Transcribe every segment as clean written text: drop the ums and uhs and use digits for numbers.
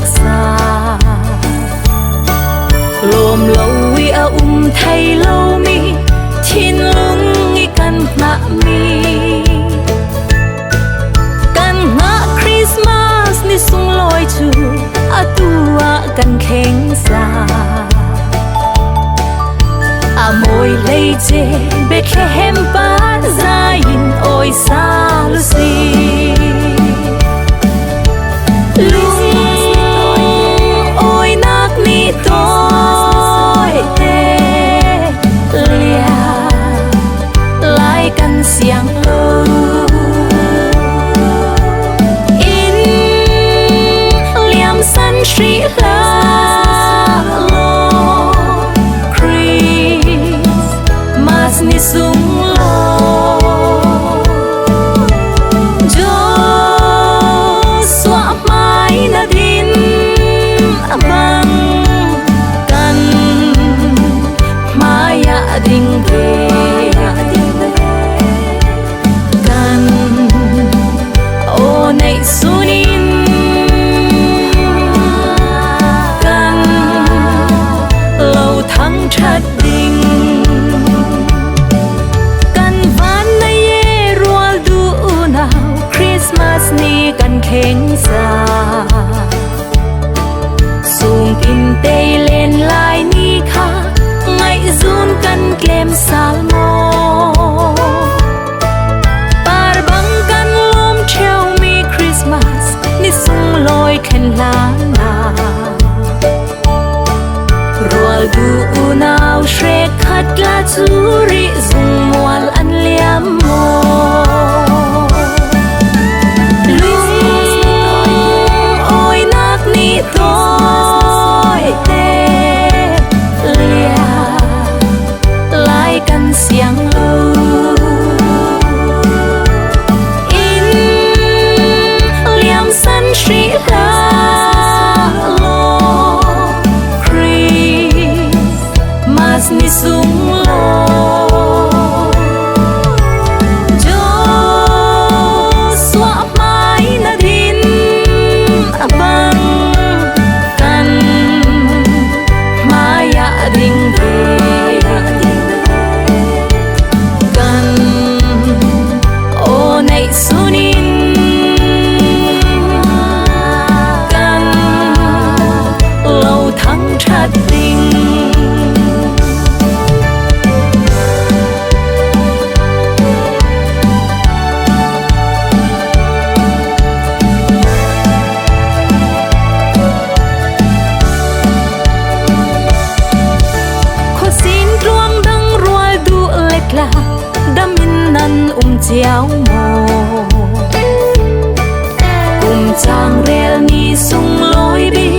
xa lồm lâu vi thay lâu mi thiên lung nghi căn ngã mi căn ngã Christmas ni sung loi chu tua căn khen xa môi lây chê Bethlehem ba ra in ôi xa Lucy ôi nát mi tôi tê lia lại căn xiang lâu in liam san street ni sung lo jo xóa mãi na din băng căn maya ding về căn ô này sunin căn lâu thăng chặt ding ni kan khen xa sung tin tê lên lại ni kha ngày run kan kem salmo par bang kan lom treo mi Christmas ni sung loi khen la na rual du nao shre khat la churi zung mual an liam mo tôi tê lia lại căn xiang lâu in liam san street lo Christmas ni sung lo chiao mồ cùng chàng rel ni sung lối đi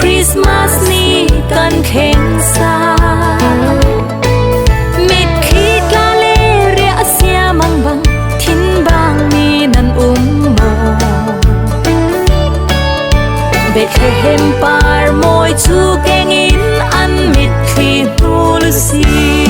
Christmas ni kan khen xa mít khi ca lê ria sia mang bang thiên bang ni nan mồ Bethlehem par môi chu keng in an mít khi tu Lucy